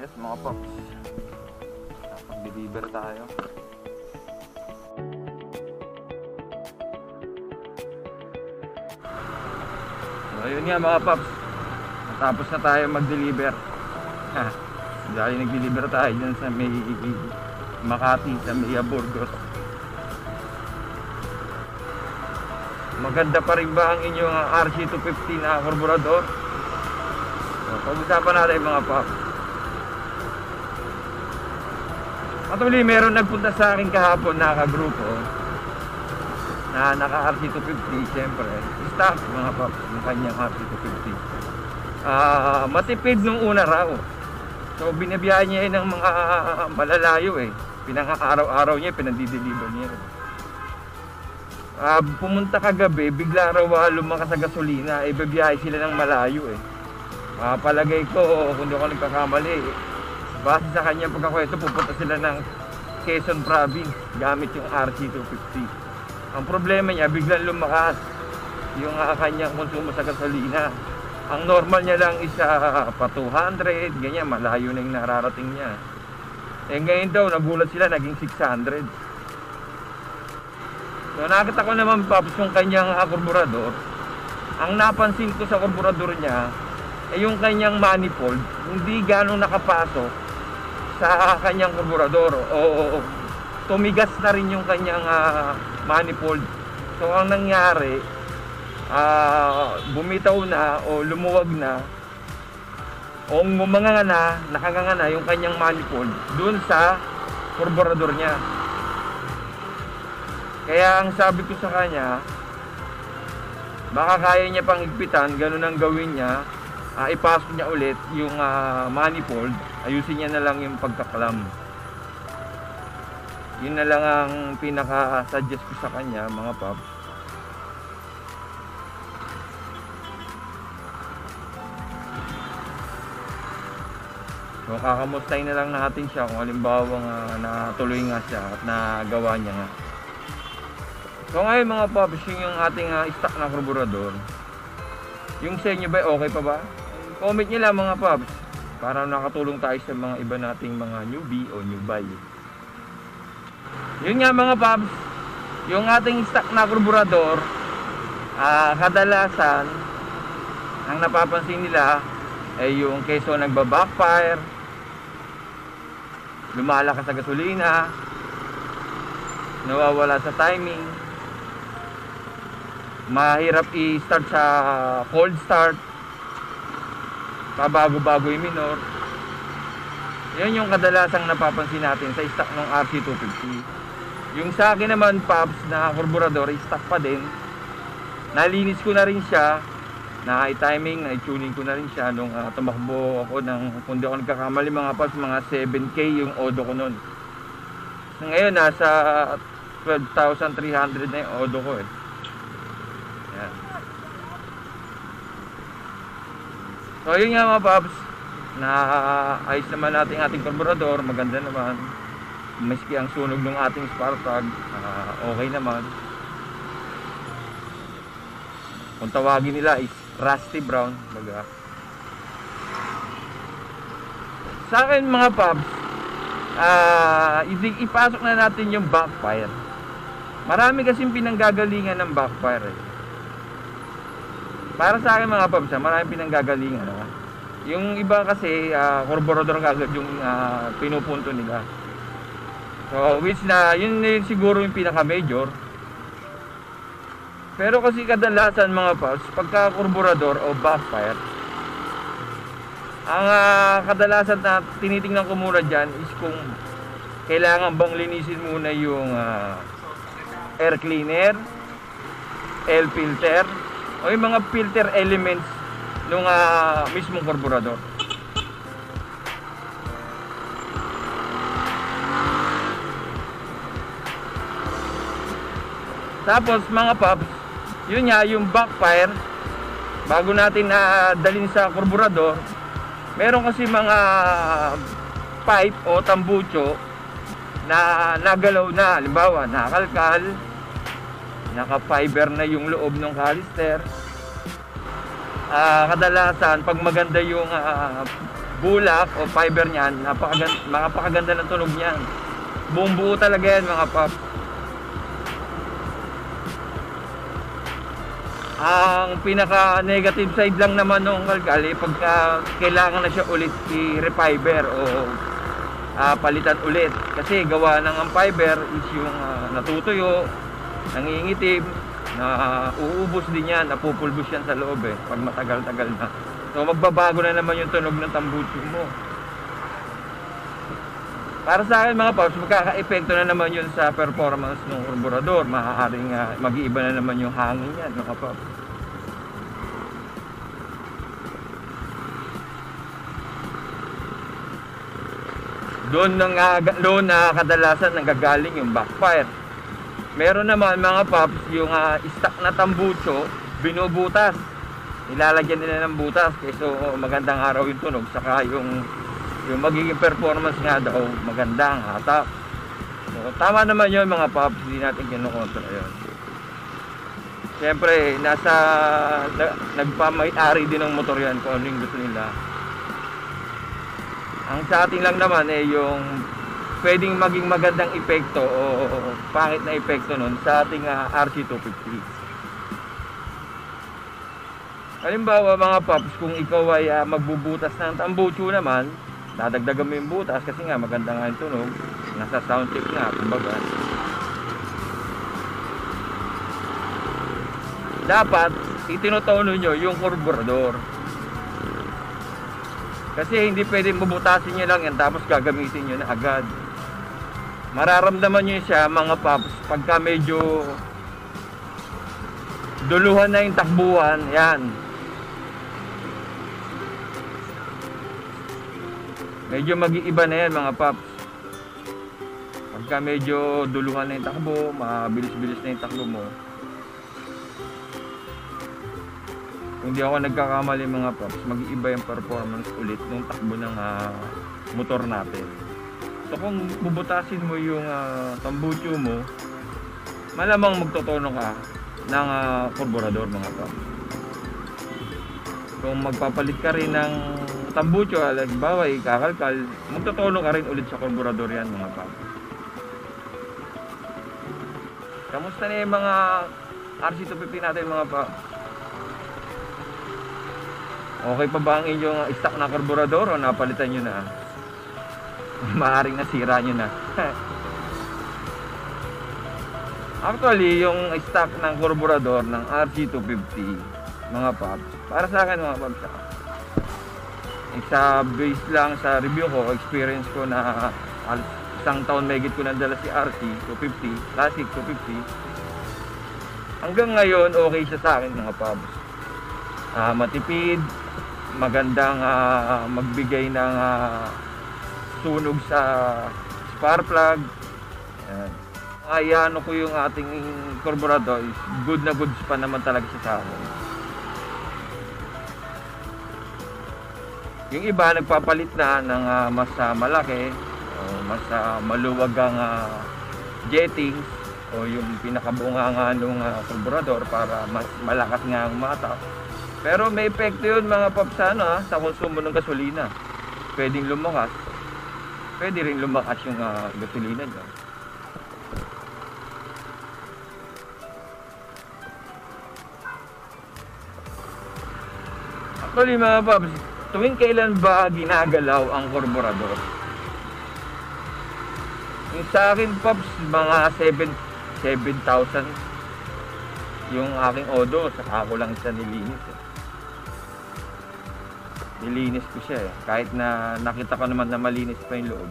Ayos mga paps, nakapag-deliver tayo. So ayun nga mga paps, natapos na tayo mag-deliver. Dahil nag-deliver tayo dyan sa may Makati, sa may Burgos. Maganda pa rin ba ang inyong RC250 na karburador? So, pag-usapan natin mga paps. Actually, meron nagpunta sa akin kahapon na kagrupo na naka RC250, siyempre stock mga paps, yung kanyang RC250. Matipid nung una raw. So binabiyahe niya ng mga malalayo pinang-araw-araw niya, pinang-deliver niya. Pumunta kagabi, bigla raw lumakas sa gasolina, bibiyahe sila ng malayo palagay ko, kung di ako nagkakamali, base sa kanyang pagkakwento, pupunta sila ng Quezon Province gamit yung RC250. Ang problema niya, biglang lumakas yung kanyang konsumo sa gasolina. Ang normal niya lang is pa 200, ganyan, malayo na yung nararating niya. Ngayon daw, nagulat sila, naging 600. So nakita ko naman paps yung kanyang karburador. Ang napansin ko sa karburador niya ay yung kanyang manifold hindi ganong nakapasok sa kanyang karburador, o tumigas na rin yung kanyang manifold. So ang nangyari, bumitaw na o lumuwag na o ngumanga na, nakanganga na yung kanyang manifold dun sa karburador niya. Kaya ang sabi ko sa kanya, baka kaya niya pang higpitan, ganun ang gawin niya, ipasok niya ulit yung manifold, ayusin niya na lang yung pagkaklam. Yun na lang ang pinaka-suggest ko sa kanya mga paps. So kakamustahin na lang natin siya kung halimbawa natuloy nga siya at nagawa niya nga. So ngayon mga paps, yung ating stock na karburador, yung sa inyo ba okay pa ba? Comment nyo lang mga paps, para nakatulong tayo sa mga iba nating mga newbie o new buy. Yun nga mga paps, yung ating stock na karburador, kadalasan ang napapansin nila ay yung keso nagba-backfire, lumalakas sa gasolina, nawawala sa timing, mahirap i-start sa cold start, pabago-bago yung minor. Yan yung kadalasang napapansin natin sa stock ng RC250. Yung sa akin naman paps na karburador, stock pa din. Nalinis ko na rin siya, na-timing, na-tuning ko na rin siya nung tumakbo ako ng, kung di ako nagkakamali mga paps, mga 7K yung odo ko nun. So, ngayon nasa 12,300 na yung odo ko Yan. So yun nga mga paps, na ayos naman natin ating karburador, maganda naman. Maski ang sunog ng ating spark plug, okay naman. Kung tawagin nila is rusty brown baga. Sa akin mga paps, ipasok na natin yung backfire. Marami kasing pinanggagalingan ng backfire Para sa akin mga paps, marami pinanggagalingan Yung iba kasi karburador kagad yung pinupunto nila. So which na yun siguro yung pinaka major. Pero kasi kadalasan mga paps, pagka karburador o backfire, ang kadalasan na tinitingnan ko muna dyan is kung kailangan bang linisin muna yung air cleaner, air filter, o yung mga filter elements nung mismong karburador. Tapos mga paps, yun nga yung backfire, bago natin dalhin sa karburador, meron kasi mga pipe o tambucho na nagalaw na. Halimbawa, nakalkal, naka-fiber na yung loob ng canister. Kadalasan, pag maganda yung bulak o fiber niyan, napakaganda ng tunog niyan. Buong buo talaga yan mga paps. Ang pinaka negative side lang naman ng kalkal pagka kailangan na siya ulit i-refiber o palitan ulit, kasi gawa ng ang fiber is yung natutuyo, nangingitim, na uubos din yan, napupulbos yan sa loob pag matagal-tagal na. So magbabago na naman yung tunog ng tambucho mo. Para sa akin mga paps, magkaka-epekto na naman yun sa performance ng karburador. Maaaring mag-iiba na naman yung hangin yan mga paps. Doon na kadalasan nanggagaling yung backfire. Meron naman mga paps, yung stock na tambucho, binubutas. Nilalagyan nila ng butas, so magandang araw yung tunog, saka yung magiging performance nga daw magandang hatak. So tama naman yun mga paps, hindi natin kinukontra yun. Siyempre nagpamay-ari din ng motor yan kung ano yung gusto nila. Ang sa atin lang naman yung pwedeng maging magandang epekto o pangit na epekto nun sa ating RC250. Halimbawa mga paps, kung ikaw ay magbubutas ng tambucho naman, dadagdagan mo yung butas kasi nga maganda nga yung tunog, nasa sound check nga kumbaga. Dapat itinutono nyo yung karburador, kasi hindi pwedeng bubutasin nyo lang yan tapos gagamitin nyo na agad. Mararamdaman nyo siya mga paps pagka medyo duluhan na yung takbuhan yan. Medyo mag-iiba na yan mga paps. Pagka medyo duluhan na yung takbo, mabilis-bilis na yung takbo mo. Kung di ako nagkakamali mga paps, mag-iiba yung performance ulit ng takbo ng motor natin. So kung bubutasin mo yung tambucho mo, malamang magtotono ka ng karburador mga paps. Kung magpapalit ka rin ng tambucho, halimbawa kakalkal, magtotono ka rin ulit sa karburador yan mga paps. Kamusta na yung mga RC250 natin mga paps? Okay pa ba ang inyong stock na karburador o napalitan nyo na? Maaaring nasira nyo na. Actually, yung stock ng karburador ng RC250 mga paps, para sa akin mga paps, sa base lang sa review ko, experience ko na isang taon mahigit ko nandala si RC250, Classic 250. Hanggang ngayon, okay siya sa akin mga paps. Matipid, magandang magbigay ng sunog sa spark plug. Ayan ko yung ating karburador is good na goods pa naman talaga siya sa akin. Yung iba nagpapalit na ng mas malaki o mas maluwag ang jettings o yung pinakabunganga ng karburador para mas malakas nga ang mata. Pero may epekto yun mga paps sa konsumo ng gasolina. Pwedeng lumakas. Pwede rin lumakas yung gasolina dyan. Actually mga paps, tuwing kailan ba ginagalaw ang karburador? Yung sa akin paps, mga 7,000 yung aking odo, saka ako lang siya nilinis. Nilinis ko siya kahit na nakita ko naman na malinis pa yung loob.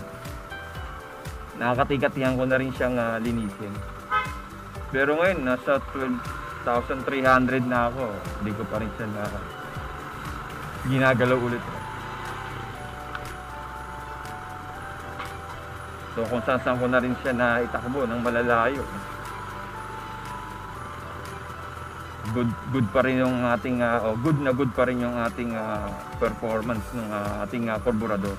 Nakakatikatihan ko na rin siyang linisin. Pero ngayon nasa 12,300 na ako, hindi ko pa rin siya na ginagalaw ulit. So kung saan ko na rin siya na itakbo ng malalayo, good pa rin yung ating good pa rin yung ating performance ng ating karburador.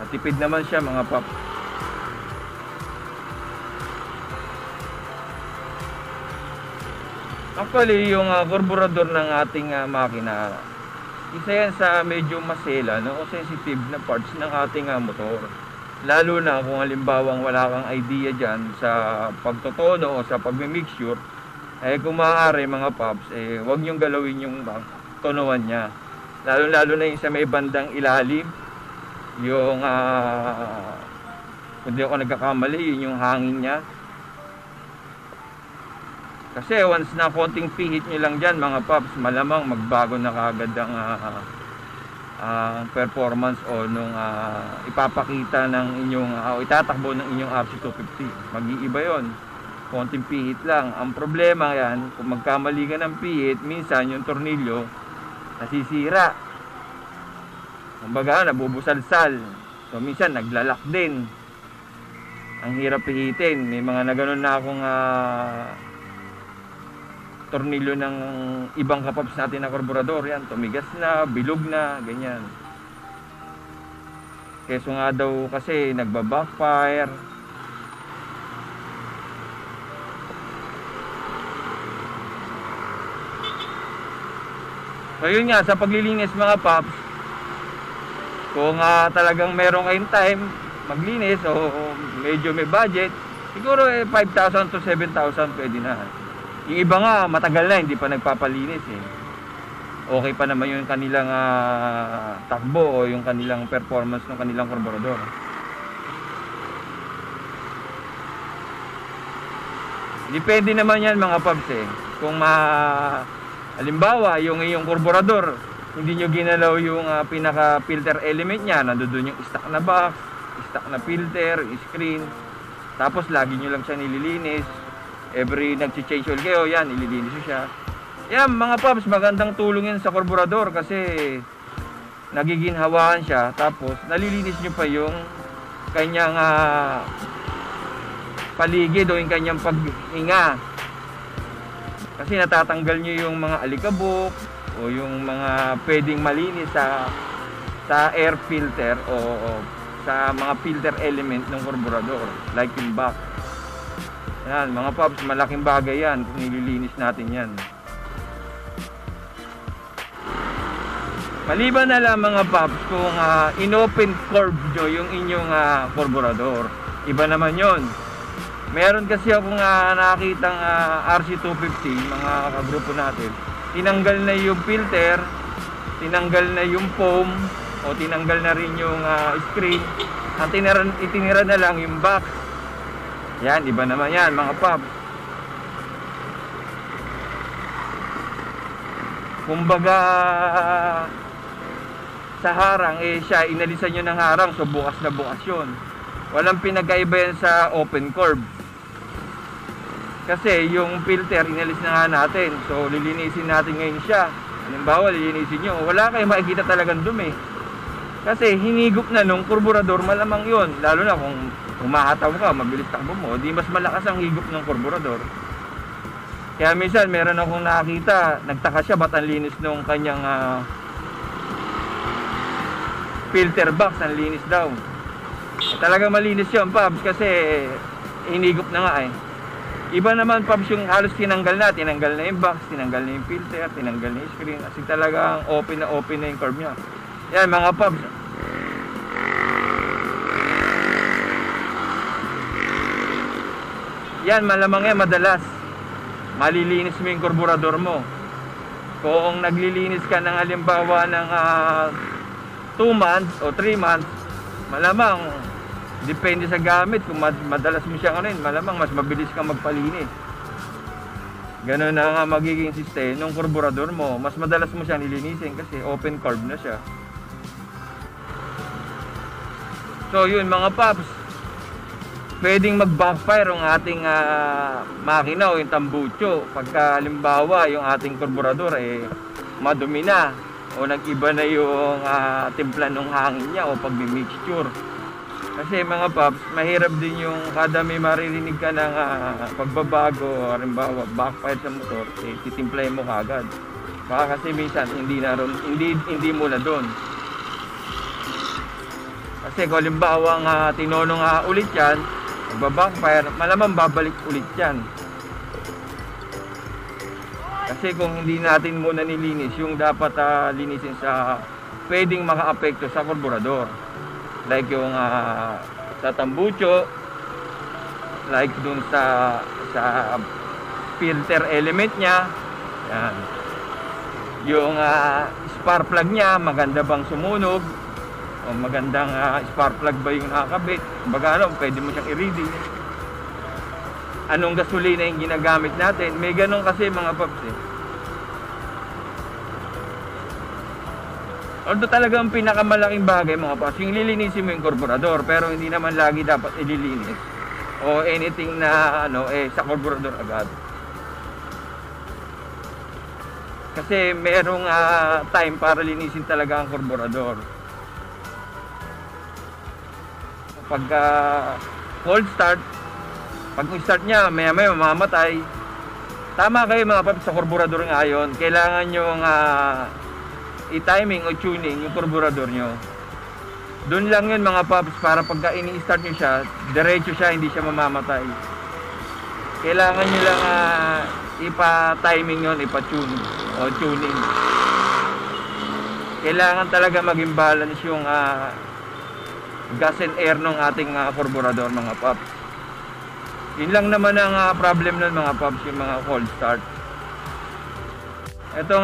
Natipid naman siya mga pap. Actually, yung karburador ng ating makina, isa yan sa medyo masela, no, o sensitive na parts ng ating motor. Lalo na kung halimbawang wala kang idea dyan sa pagtotono o sa pagmimixture, kung maaari mga paps, huwag nyong galawin yung tonuan niya. Lalo na yung sa may bandang ilalim, yung kung di ako nagkakamali, yun yung hangin niya. Kasi once na konting pihit nyo lang dyan mga paps, malamang magbago na kagad ang performance o nung ipapakita ng inyong o itatakbo ng inyong RC250. Mag-iiba yon. Konting pihit lang. Ang problema yan, kung magkamali ka ng pihit, minsan yung tornilyo nasisira. Kumbaga, nabubusalsal. So minsan naglalak din. Ang hirap pihitin. May mga naganon na akong tornilyo ng ibang kapaps natin na karburador. Yan, tumigas na, bilog na, ganyan. Keso nga daw kasi nagba-backfire. So yun nga, sa paglilinis mga paps, kung talagang meron kayong time maglinis o medyo may budget, siguro 5,000 to 7,000 pwede na. Yung iba nga matagal na hindi pa nagpapalinis Okay pa naman yung kanilang takbo o yung kanilang performance ng kanilang karburador. Depende naman yan mga paps Kung halimbawa yung iyong karburador hindi nyo ginalaw yung pinaka filter element nya, nandoon yung stock na box, stock na filter, screen, tapos lagi nyo lang siya nililinis. Every nag-change oil kayo, yan, ililinis nyo siya. Yan mga paps, magandang tulong yan sa karburador kasi nagiginhawaan siya, tapos nalilinis nyo pa yung kanyang paligid o yung kanyang paghinga. Kasi natatanggal nyo yung mga alikabok o yung mga pwedeng malinis sa air filter o sa mga filter element ng karburador, like yung box. Yan, mga paps, malaking bagay yan kung nililinis natin yan. Maliban na lang mga paps kung in-open curve nyo yung inyong karburador. Iba naman yon. Meron kasi akong nakakitang RC250, mga kagrupo natin. Tinanggal na yung filter, tinanggal na yung foam, o tinanggal na rin yung screen. Ang itinira na lang yung box. Yan, iba naman yan mga paps. Kumbaga sa harang siya inalisan nyo ng harang, so bukas na bukas yun. Walang pinagkaiba yan sa open curve. Kasi yung filter inalis na nga natin, so lilinisin natin ngayon siya. Halimbawa lilinisin nyo, wala kayong makikita talagang dumi. Kasi hinigop na nung karburador, malamang yun. Lalo na kung umahataw ka, mabilis takbo mo, di mas malakas ang higop ng karburador. Kaya minsan meron akong nakakita, nagtaka siya ba't ang linis nung kanyang filter box, ang linis daw. Talagang malinis yun paps kasi hinigop na nga Iba naman paps yung halos tinanggal na yung box, tinanggal na yung filter, tinanggal na yung screen. Kasi talagang open na yung curve nya. Yan mga paps. Yan, malamang madalas malilinis mo yung karburador mo. Kung naglilinis ka ng halimbawa ng 2 months o 3 months, malamang depende sa gamit. Kung madalas mo siya malamang mas mabilis kang magpalinis. Ganun na nga magiging system ng karburador mo. Mas madalas mo siya nilinisin kasi open curve na siya. So yun mga paps, pwedeng mag-backfire ang ating makina o yung tambucho pagka halimbawa yung ating karburador madumi na o nag-iba na yung timpla ng hangin niya o pag-mixture. Kasi mga paps, mahirap din yung kada may maririnig ka ng pagbabago, halimbawa backfire sa motor, titimplahin mo kagad. Baka kasi minsan hindi mo na doon. Kasi kung halimbawa tinonong ulit yan, magbabackfire, malamang babalik ulit yan. Kasi kung hindi natin muna nilinis yung dapat linisin sa pwedeng makaapekto sa karburador. Like yung sa tambucho, like dun sa filter element niya. Yan. Yung spark plug niya, maganda bang sumunog? O magandang spark plug ba yung nakakabit? Baga pwede mo siyang i-reading. Anong gasolina yung ginagamit natin? May ganun kasi mga paps eh. Although talagang pinakamalaking bagay mga paps, yung lilinisin mo yung karburador, pero hindi naman lagi dapat ililinis. O anything na sa karburador agad. Kasi merong time para linisin talaga ang karburador. Pagka cold start, pag start niya, maya-maya mamamatay. Tama kayo mga paps, sa karburador ngayon, kailangan yung i-timing o tuning yung karburador nyo. Doon lang yun mga paps, para pagka ini-start nyo siya, diretso siya, hindi siya mamamatay. Kailangan nyo lang ipa-timing yun, ipa-tune o tuning. Kailangan talaga maging balance yung gas and air ng ating karburador mga paps. Yun lang naman ang problem nun mga paps, yung mga cold start. Itong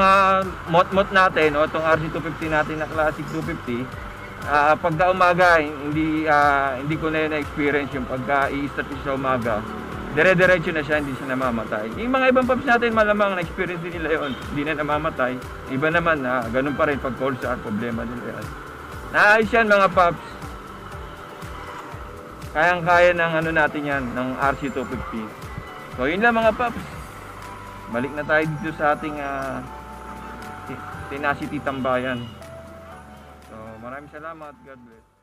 mot-mot natin o itong RC250 natin na Classic 250, pagka umaga hindi ko na yun na-experience yung pagka i-start sa umaga. Dire-diretso na siya, hindi siya namamatay. Yung mga ibang paps natin malamang na-experience din nila yun, hindi na namamatay. Iba naman ganun pa rin pag cold start, problema nila yan. Naayos yan mga paps. Kayang-kaya ng natin yan, ng RC250. So yun lang mga paps. Balik na tayo dito sa ating Tenacity Tambayan. So maraming salamat. God bless.